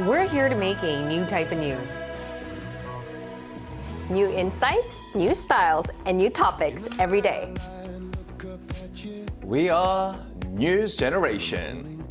We're here to make a new type of news. New insights, new styles, and new topics every day. We are News Generation.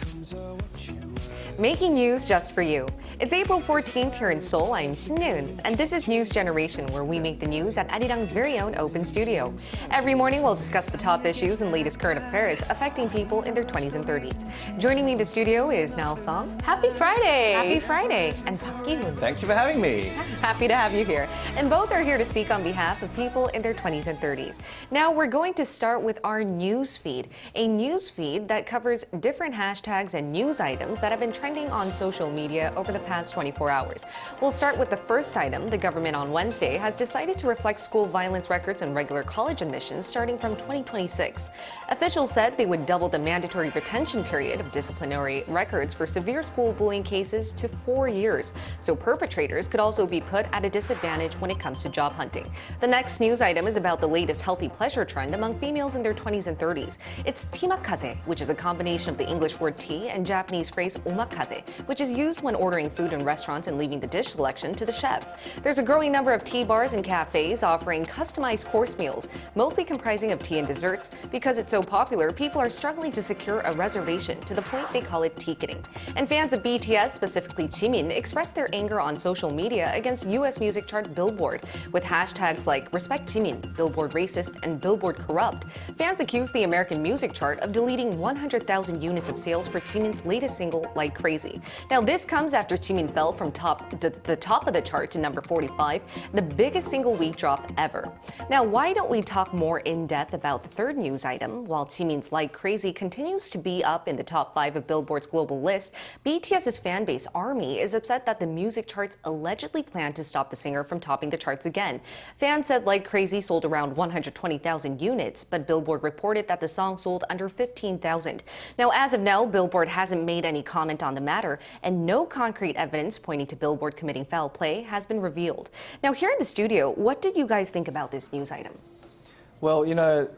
Making news just for you. It's April 14th here in Seoul. I'm Shin-Eun, and this is News Generation, where we make the news at Arirang's very own open studio. Every morning, we'll discuss the top issues and latest current affairs affecting people in their 20s and 30s. Joining me in the studio is Nal Song. Happy Friday! Happy Friday! And Park Ki-hoon. Thank you for having me. Happy to have you here. And both are here to speak on behalf of people in their 20s and 30s. Now, we're going to start with our news feed, a news feed that covers different hashtags and news items that have been trending on social media over the past 24 hours. We'll start with the first item. The government on Wednesday has decided to reflect school violence records and regular college admissions starting from 2026. Officials said they would double the mandatory retention period of disciplinary records for severe school bullying cases to 4 years, so perpetrators could also be put at a disadvantage when it comes to job hunting. The next news item is about the latest healthy pleasure trend among females in their 20s and 30s. It's timakaze, which is a combination of the English word tea and Japanese phrase omakaze, which is used when ordering food in restaurants and leaving the dish selection to the chef. There's a growing number of tea bars and cafes offering customized course meals, mostly comprising of tea and desserts. Because it's so popular, people are struggling to secure a reservation, to the point they call it ticketing. And fans of BTS, specifically Jimin, expressed their anger on social media against U.S. music chart Billboard, with hashtags like Respect Jimin, Billboard Racist, and Billboard Corrupt. Fans accused the American music chart of deleting 100,000 units of sales for Jimin's latest single, Like Crazy. Now, this comes after Jimin fell from the top of the chart to number 45, the biggest single week drop ever. Now, why don't we talk more in depth about the third news item? While Jimin's Like Crazy continues to be up in the top 5 of Billboard's global list, BTS's fan base ARMY is upset that the music charts allegedly plan to stop the singer from topping the charts again. Fans said Like Crazy sold around 120,000 units, but Billboard reported that the song sold under 15,000. Now, as of now, Billboard hasn't made any comment on the matter, and no concrete evidence pointing to Billboard committing foul play has been revealed. Now, here in the studio, what did you guys think about this news item? Well,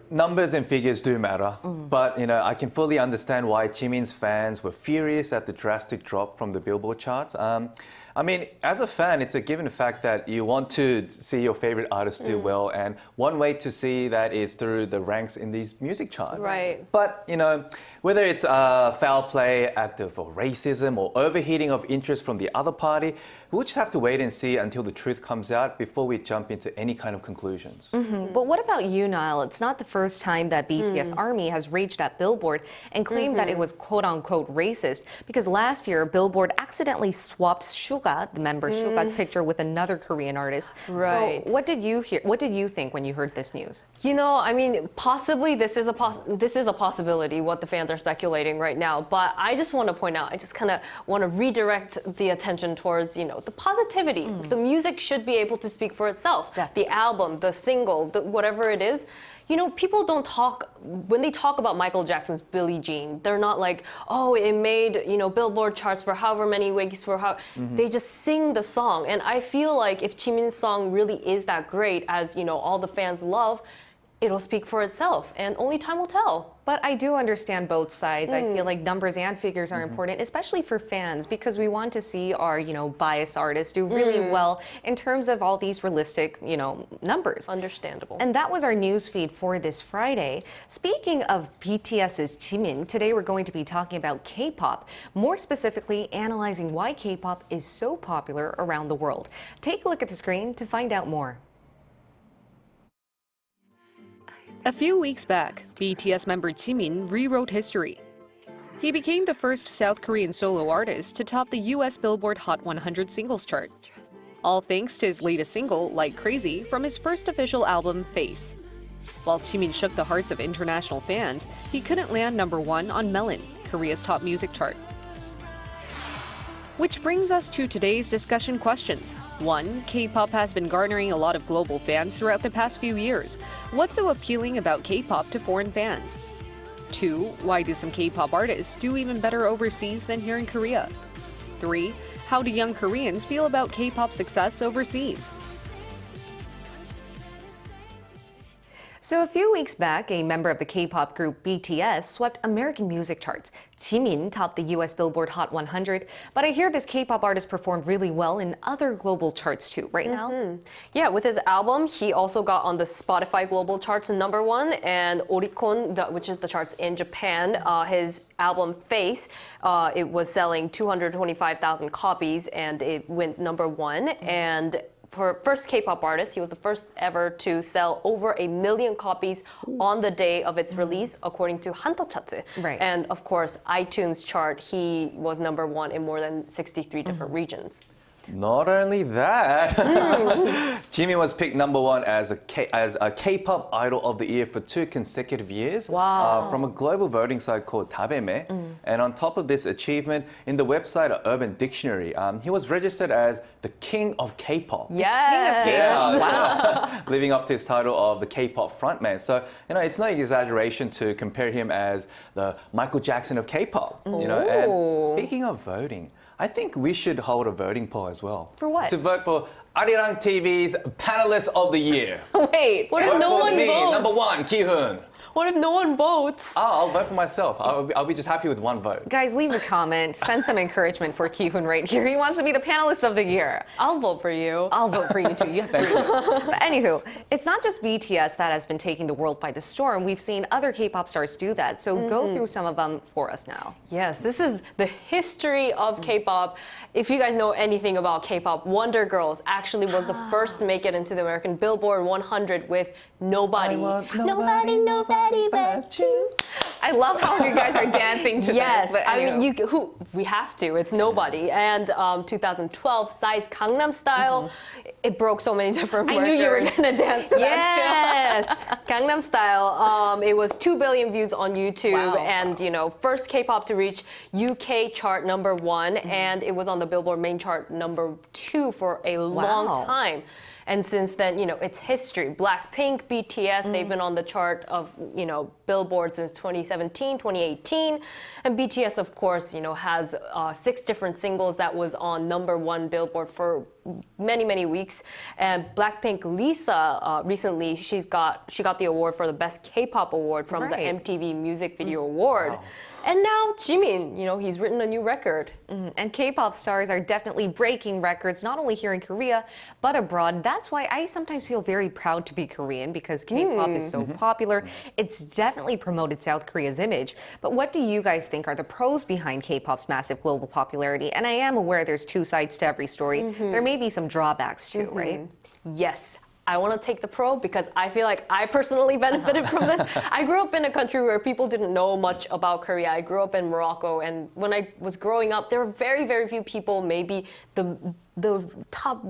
numbers and figures do matter, but, I can fully understand why Jimin's fans were furious at the drastic drop from the Billboard charts. As a fan, it's a given fact that you want to see your favorite artist do well, and one way to see that is through the ranks in these music charts. Right. But, whether it's foul play, act of racism, or overheating of interest from the other party, we'll just have to wait and see until the truth comes out before we jump into any kind of conclusions. But what about you, Niall? It's not the first time that BTS ARMY has raged at Billboard and claimed that it was quote-unquote racist, because last year Billboard accidentally swapped Suga, the member Suga's picture, with another Korean artist. Right. So what did you hear? What did you think when you heard this news? Possibly this is a possibility, what the fans are speculating right now. But I just want to point out, I just kind of want to redirect the attention towards, the positivity. The music should be able to speak for itself. Definitely. The album, the single, whatever it is. People don't talk, when they talk about Michael Jackson's Billie Jean, they're not like, oh, it made, Billboard charts for however many weeks, they just sing the song. And I feel like if Jimin's song really is that great, as, all the fans love, it'll speak for itself, and only time will tell. But I do understand both sides. I feel like numbers and figures are important, especially for fans, because we want to see our, biased artists do really well in terms of all these realistic, numbers. Understandable. And that was our news feed for this Friday. Speaking of BTS's Jimin, today we're going to be talking about K-pop, more specifically analyzing why K-pop is so popular around the world. Take a look at the screen to find out more. A few weeks back, BTS member Jimin rewrote history. He became the first South Korean solo artist to top the US Billboard Hot 100 singles chart. All thanks to his latest single, Like Crazy, from his first official album, Face. While Jimin shook the hearts of international fans, he couldn't land #1 on Melon, Korea's top music chart. Which brings us to today's discussion questions. 1. K-pop has been garnering a lot of global fans throughout the past few years. What's so appealing about K-pop to foreign fans? 2. Why do some K-pop artists do even better overseas than here in Korea? 3. How do young Koreans feel about K-pop success overseas? So a few weeks back, a member of the K-pop group BTS swept American music charts. Jimin topped the US Billboard Hot 100, but I hear this K-pop artist performed really well in other global charts too, right now? Yeah, with his album, he also got on the Spotify global charts #1 and Oricon, which is the charts in Japan. His album Face, it was selling 225,000 copies and it went #1. And for first K-pop artist, he was the first ever to sell over 1 million copies on the day of its release, according to Hanto Charts. Right. And of course, iTunes chart, he was #1 in more than 63 different regions. Not only that, Jimin was picked #1 as a K-pop idol of the year for 2 consecutive years. Wow. From a global voting site called Dabeme. And on top of this achievement, in the website Urban Dictionary, he was registered as the king of K-pop. Yes. Yeah, wow. Living up to his title of the K-pop frontman. So, it's no exaggeration to compare him as the Michael Jackson of K-pop. And speaking of voting, I think we should hold a voting poll as well. For what? To vote for Arirang TV's Panelist of the Year. Wait, what if Vote no for one me, votes? #1, Ki-hoon. What if no one votes? I'll vote for myself. I'll be just happy with one vote. Guys, leave a comment. Send some encouragement for Ki-hoon right here. He wants to be the panelist of the year. I'll vote for you. I'll vote for you too. You have 3 votes. But anywho, it's not just BTS that has been taking the world by the storm. We've seen other K-pop stars do that. So go through some of them for us now. Yes, this is the history of K-pop. If you guys know anything about K-pop, Wonder Girls actually was the first to make it into the American Billboard 100 with Nobody. Nobody but you. I love how you guys are dancing to Yes, this. But I anywho. mean, we have to. It's Nobody. And 2012, Psy's Gangnam Style, it broke so many different records. I knew you were going to dance to that Yes, Gangnam Style. It was 2 billion views on YouTube, Wow. and first K-pop to reach UK chart #1, and it was on the Billboard main chart #2 for a long time. And since then, it's history. Blackpink, BTS, they've been on the chart of, Billboard since 2017, 2018. And BTS, of course, has 6 different singles that was on #1 Billboard for many, many weeks. And Blackpink Lisa, recently, she got the award for the Best K-pop Award from the Right. MTV Music Video Award. Wow. And now Jimin, he's written a new record. And K-pop stars are definitely breaking records, not only here in Korea, but abroad. That's why I sometimes feel very proud to be Korean, because K-pop is so popular. It's definitely promoted South Korea's image. But what do you guys think are the pros behind K-pop's massive global popularity? And I am aware there's 2 sides to every story. There may be some drawbacks too, right? Yes. I want to take the pro because I feel like I personally benefited from this. I grew up in a country where people didn't know much about Korea. I grew up in Morocco, and when I was growing up, there were very, very few people, maybe the top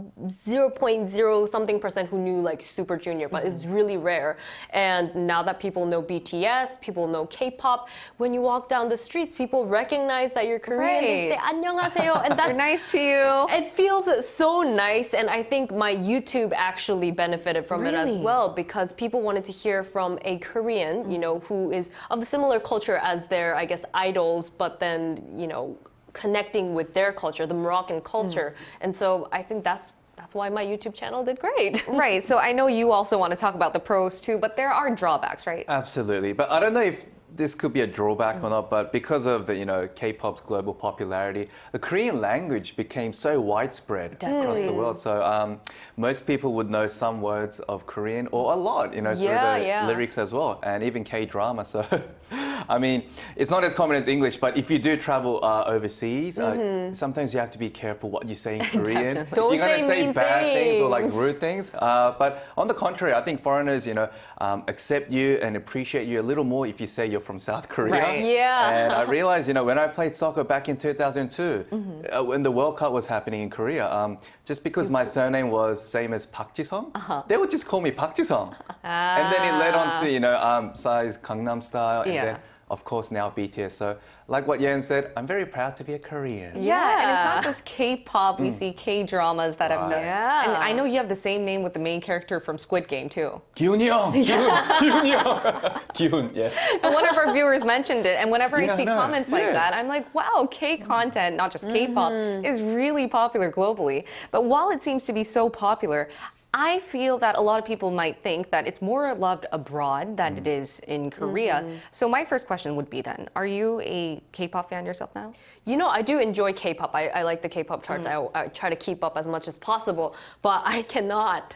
0.0 something percent who knew like Super Junior, but it's really rare. And now that people know BTS, people know K-pop, when you walk down the streets, people recognize that you're Korean. They say 안녕하세요, and that's They're nice to you. it feels so nice, and I think my YouTube actually benefited from it as Really? well, because people wanted to hear from a Korean, who is of a similar culture as their, I guess, idols, but then, connecting with their culture, the Moroccan culture. And so I think that's why my YouTube channel did great. Right, so I know you also want to talk about the pros too, but there are drawbacks, right? Absolutely. But I don't know if this could be a drawback or not, but because of the K-pop's global popularity, the Korean language became so widespread across the world. So most people would know some words of Korean, or a lot, through the lyrics as well, and even K-drama. So I mean, it's not as common as English, but if you do travel overseas, sometimes you have to be careful what you say in Korean. If Don't you're going say to say mean bad things or like things. rude things. But on the contrary, I think foreigners, accept you and appreciate you a little more if you say you're from South Korea. Right. Yeah. And I realized, when I played soccer back in 2002, when the World Cup was happening in Korea, just because my surname was same as Park Ji-sung, they would just call me Park Ji-sung. And then it led on to, Psy's Gangnam Style, and then, of course, now BTS. So, like what Yen said, I'm very proud to be a Korean. Yeah, and it's not just K-pop. We see K-dramas that have done. Yeah. And I know you have the same name with the main character from Squid Game too. 기훈이 형! 기훈이 형! 기훈, yeah. And one of our viewers mentioned it, and whenever I see no, comments like that, I'm like, wow, K content, not just K-pop, is really popular globally. But while it seems to be so popular, I feel that a lot of people might think that it's more loved abroad than it is in Korea. So my first question would be then, are you a K-pop fan yourself now? You know, I do enjoy K-pop. I like the K-pop charts. I try to keep up as much as possible, but I cannot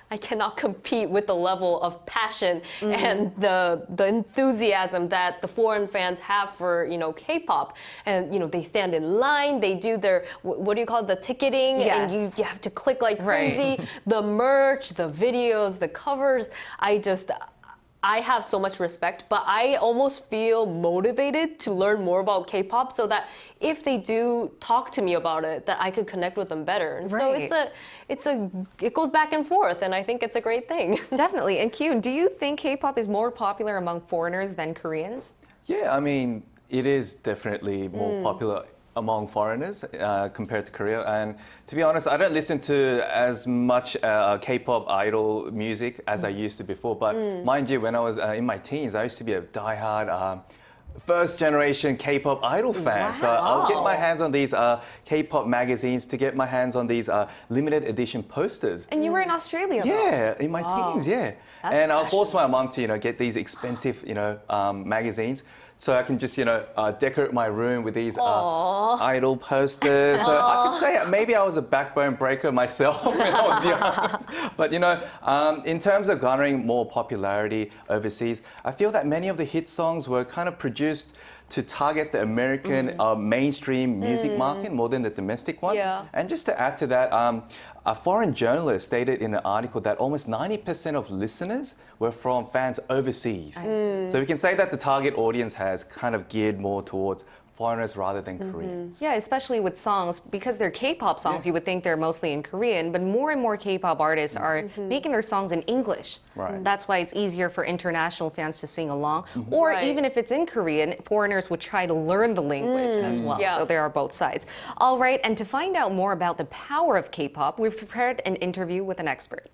compete with the level of passion and the enthusiasm that the foreign fans have for, you know, K-pop. And, you know, they stand in line, they do their, what do you call it, the ticketing, Yes. and you have to click like Right. crazy. The merch, the videos, the covers, I have so much respect, but I almost feel motivated to learn more about K-pop so that if they do talk to me about it, that I could connect with them better. And Right. so it goes back and forth, and I think it's a great thing. Definitely. And Q, do you think K-pop is more popular among foreigners than Koreans? Yeah, I mean, it is definitely more popular among foreigners compared to Korea. And to be honest, I don't listen to as much K-pop idol music as I used to before. But mind you, when I was in my teens, I used to be a diehard first generation K-pop idol fan. So I'll get my hands on these K-pop magazines to get my hands on these limited edition posters. And you were in Australia, though. Yeah, in my teens, yeah. That's And I'll force my mom to, you know, get these expensive, you know, magazines so I can just, you know, decorate my room with these idol posters. So I could say maybe I was a backbone breaker myself when I was young. But, you know, in terms of garnering more popularity overseas, I feel that many of the hit songs were kind of produced to target the American mainstream music market more than the domestic one. Yeah. And just to add to that, a foreign journalist stated in an article that almost 90% of listeners were from fans overseas. So we can say that the target audience has kind of geared more towards foreigners rather than Koreans. Yeah, especially with songs, because they're K-pop songs, you would think they're mostly in Korean, but more and more K-pop artists are making their songs in English. Right. That's why it's easier for international fans to sing along. Or Right. even if it's in Korean, foreigners would try to learn the language as well. Yeah. So there are both sides. All right, and to find out more about the power of K-pop, we've prepared an interview with an expert.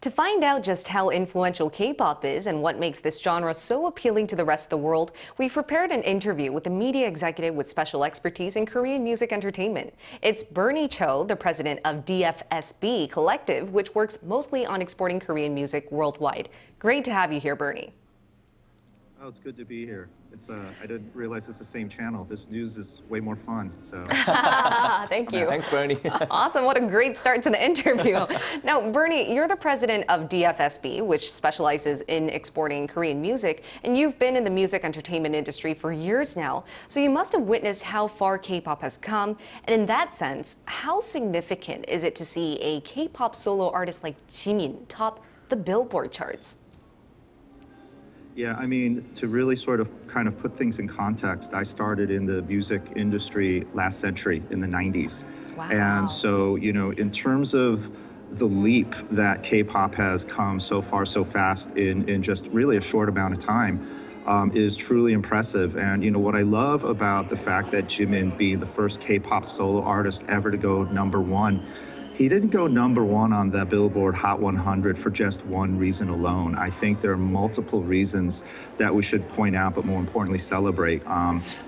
To find out just how influential K-pop is and what makes this genre so appealing to the rest of the world, we've prepared an interview with a media executive with special expertise in Korean music entertainment. It's Bernie Cho, the president of DFSB Collective, which works mostly on exporting Korean music worldwide. Great to have you here, Bernie. Oh, it's good to be here. I didn't realize it's the same channel. This news is way more fun. So Thank you. Thanks, Bernie. Awesome. What a great start to the interview. Now, Bernie, you're the president of DFSB, which specializes in exporting Korean music, and you've been in the music entertainment industry for years now. So you must have witnessed how far K-pop has come. And in that sense, how significant is it to see a K-pop solo artist like Jimin top the Billboard charts? yeah, I mean, to really sort of kind of put things in context, I started in the music industry last century in the 90s. Wow. And so, you know, in terms of the leap that K-pop has come so far so fast in just really a short amount of time is truly impressive. And, you know, what I love about the fact that Jimin being the first K-pop solo artist ever to go #1, he didn't go #1 on the Billboard Hot 100 for just one reason alone. I think there are multiple reasons that we should point out, but more importantly, celebrate.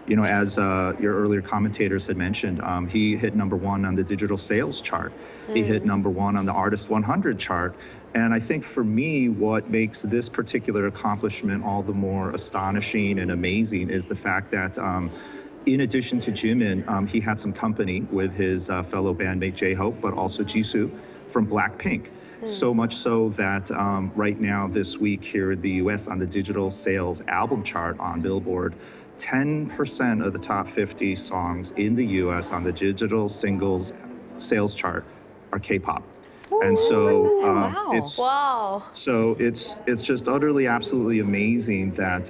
You know, as your earlier commentators had mentioned, he hit #1 on the digital sales chart. He hit #1 on the Artist 100 chart. And I think for me, what makes this particular accomplishment all the more astonishing and amazing is the fact that in addition to Jimin, he had some company with his fellow bandmate J-Hope, but also Jisoo from Blackpink. So much so that right now this week here in the US on the digital sales album chart on Billboard, 10% of the top 50 songs in the US on the digital singles sales chart are K-pop. And so Wow. it's Wow. so it's just utterly, absolutely amazing that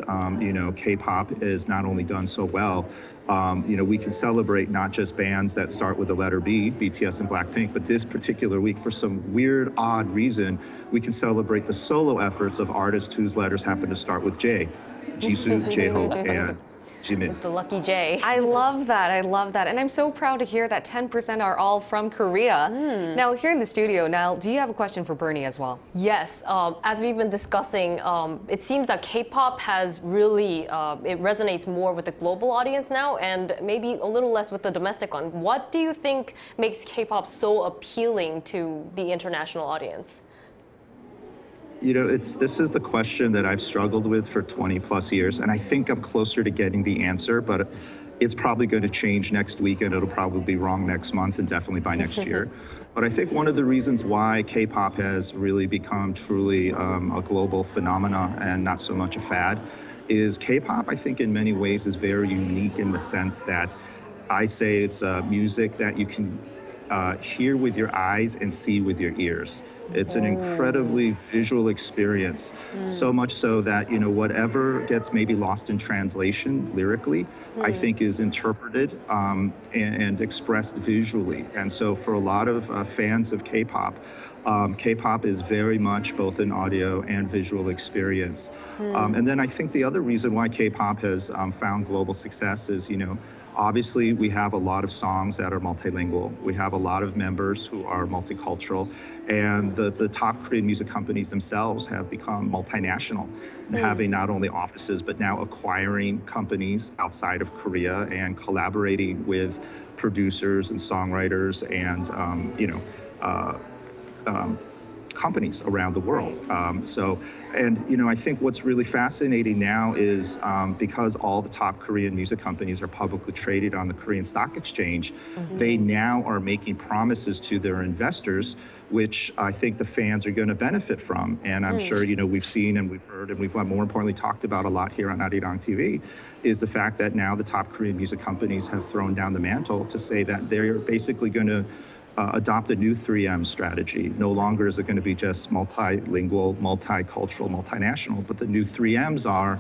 K-pop is not only done so well. We can celebrate not just bands that start with the letter B, BTS and Blackpink, but this particular week, for some weird, odd reason, we can celebrate the solo efforts of artists whose letters happen to start with J, Jisoo, J-Hope, and Jimin. It's the lucky J. I love that. I love that. And I'm so proud to hear that 10% are all from Korea. Now, here in the studio, Nell, do you have a question for Bernie as well? Yes, as we've been discussing, it seems that K-pop has really, it resonates more with the global audience now and maybe a little less with the domestic one. What do you think makes K-pop so appealing to the international audience? This is the question that I've struggled with for 20 plus years, and I think I'm closer to getting the answer, but it's probably going to change next week, and it'll probably be wrong next month and definitely by next year. But I think one of the reasons why K-pop has really become truly a global phenomena and not so much a fad is K-pop, I think in many ways is very unique in the sense that I say it's music that you can hear with your eyes and see with your ears. It's an incredibly visual experience, so much so that, whatever gets maybe lost in translation lyrically, I think is interpreted and expressed visually. And so for a lot of fans of K-pop, K-pop is very much both an audio and visual experience. And then I think the other reason why K-pop has found global success is, obviously, we have a lot of songs that are multilingual. We have a lot of members who are multicultural. And the top Korean music companies themselves have become multinational, having not only offices, but now acquiring companies outside of Korea and collaborating with producers and songwriters and, companies around the world. I think what's really fascinating now is because all the top Korean music companies are publicly traded on the Korean Stock Exchange, they now are making promises to their investors, which I think the fans are going to benefit from. And I'm sure, we've seen and we've heard and we've more importantly talked about a lot here on Arirang TV is the fact that now the top Korean music companies have thrown down the mantle to say that they're basically going to adopt a new 3M strategy. No longer is it going to be just multilingual, multicultural, multinational, but the new 3Ms are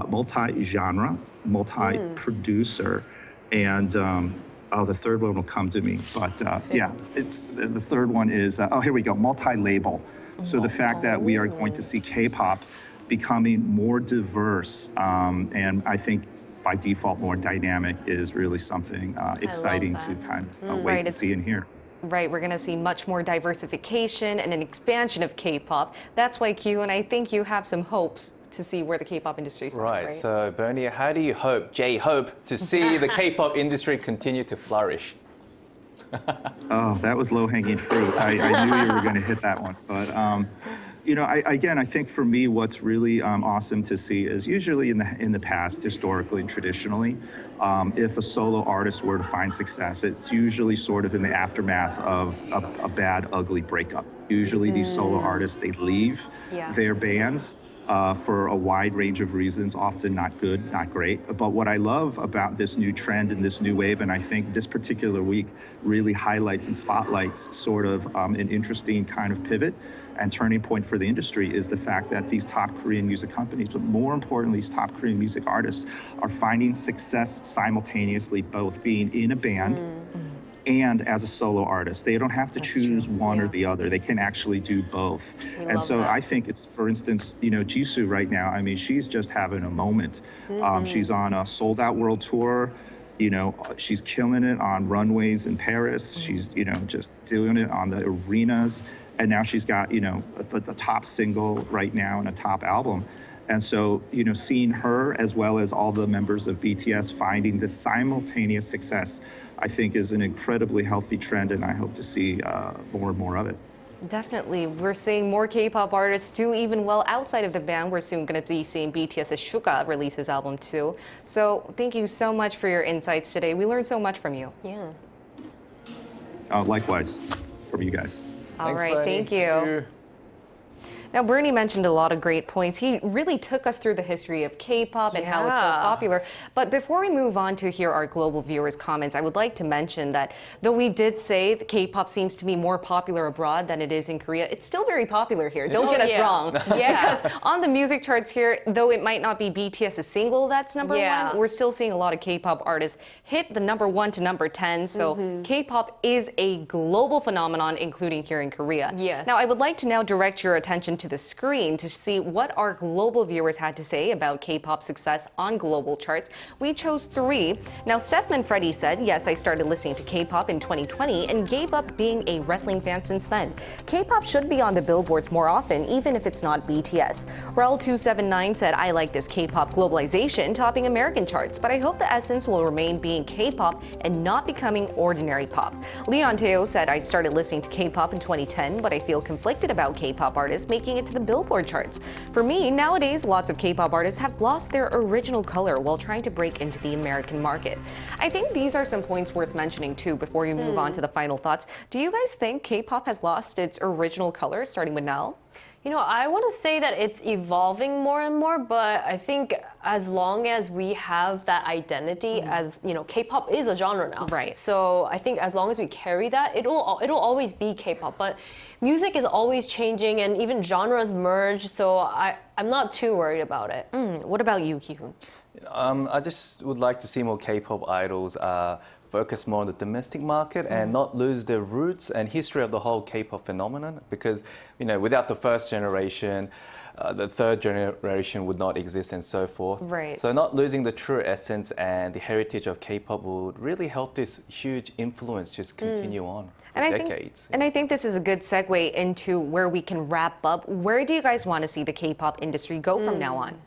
multi-genre, multi-producer, and the third one will come to me. But it's the third one is, here we go, multi-label. So the fact that we are going to see K-pop becoming more diverse, and I think by default more dynamic is really something exciting to kind of wait and see and hear. Right, we're going to see much more diversification and an expansion of K-pop. That's why, Q, and I think you have some hopes to see where the K-pop industry is going, right? So, Bernie, how do you hope, hope to see the K-pop industry continue to flourish? Oh, that was low-hanging fruit. I knew you were going to hit that one. But, I think for me, what's really awesome to see is usually in the past, historically and traditionally, if a solo artist were to find success, it's usually sort of in the aftermath of a bad, ugly breakup. Usually these solo artists, they leave their bands for a wide range of reasons, often not good, not great. But what I love about this new trend and this new wave, and I think this particular week really highlights and spotlights sort of an interesting kind of pivot and turning point for the industry, is the fact that these top Korean music companies, but more importantly, these top Korean music artists are finding success simultaneously, both being in a band and as a solo artist. They don't have to choose one or the other. They can actually do both. And so I think it's, for instance, Jisoo right now, I mean, she's just having a moment. She's on a sold out world tour. She's killing it on runways in Paris. She's, just doing it on the arenas. And now she's got, the top single right now and a top album. And so, seeing her as well as all the members of BTS finding this simultaneous success, I think is an incredibly healthy trend, and I hope to see more and more of it. Definitely. We're seeing more K-pop artists do even well outside of the band. We're soon going to be seeing BTS's Suga release his album too. So thank you so much for your insights today. We learned so much from you. Yeah. Likewise from you guys. All right, thank you. Now, Bernie mentioned a lot of great points. He really took us through the history of K-pop and how it's so Yeah. popular. But before we move on to hear our global viewers' comments, I would like to mention that though we did say that K-pop seems to be more popular abroad than it is in Korea, it's still very popular here. Don't get us yeah. wrong. Yeah. Because on the music charts here, though it might not be BTS's single that's number Yeah. one, we're still seeing a lot of K-pop artists hit the number 1 to number 10. So K-pop is a global phenomenon, including here in Korea. Yes. Now, I would like to now direct your attention to the screen to see what our global viewers had to say about K-pop success on global charts. We chose 3. Now, Steph Manfredi said, yes, I started listening to K-pop in 2020 and gave up being a wrestling fan since then. K-pop should be on the billboards more often, even if it's not BTS. Raul279 said, I like this K-pop globalization topping American charts, but I hope the essence will remain being K-pop and not becoming ordinary pop. Leon Teo said, I started listening to K-pop in 2010, but I feel conflicted about K-pop artists making it to the Billboard charts. For me, nowadays, lots of K-pop artists have lost their original color while trying to break into the American market. I think these are some points worth mentioning too before you move on to the final thoughts. Do you guys think K-pop has lost its original color, starting with Nell? You know, I want to say that it's evolving more and more, but I think as long as we have that identity as, you know, K-pop is a genre now. Right. So I think as long as we carry that, it'll always be K-pop. But music is always changing and even genres merge, so I'm not too worried about it. What about you, Ki-hoon? I just would like to see more K-pop idols focus more on the domestic market and not lose their roots and history of the whole K-pop phenomenon. Because, you know, without the first generation, the third generation would not exist and so forth. Right. So not losing the true essence and the heritage of K-pop would really help this huge influence just continue on for decades. I think this is a good segue into where we can wrap up. Where do you guys want to see the K-pop industry go from now on?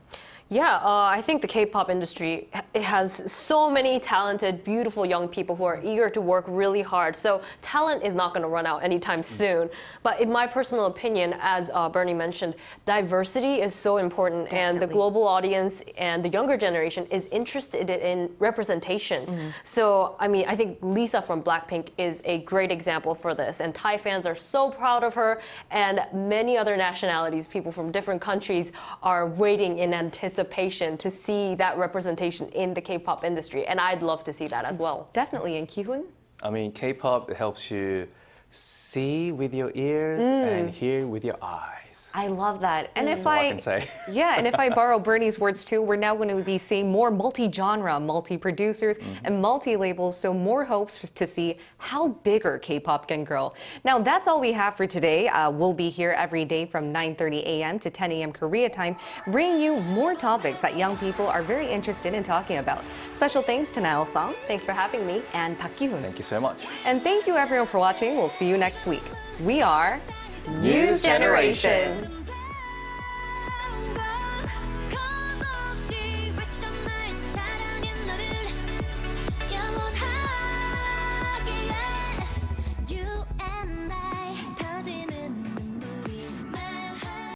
Yeah, I think the K-pop industry, it has so many talented, beautiful young people who are eager to work really hard. So talent is not going to run out anytime soon. But in my personal opinion, as Bernie mentioned, diversity is so important. And the global audience and the younger generation is interested in representation. So, I mean, I think Lisa from Blackpink is a great example for this. And Thai fans are so proud of her. And many other nationalities, people from different countries, are waiting in anticipation to see that representation in the K-pop industry, and I'd love to see that as well. Definitely. And Ki-hoon? I mean, K-pop helps you see with your ears and hear with your eyes. I love that. And if That's all I can say. Yeah, and if I borrow Bernie's words too, we're now going to be seeing more multi-genre, multi-producers, and multi-labels, so more hopes to see how bigger K-pop can grow. Now, that's all we have for today. We'll be here every day from 9:30 a.m. to 10 a.m. Korea time, bringing you more topics that young people are very interested in talking about. Special thanks to Nail Song. Thanks for having me. And Park Ki-hoon. Thank you so much. And thank you everyone for watching. We'll see you next week. We are News Generation.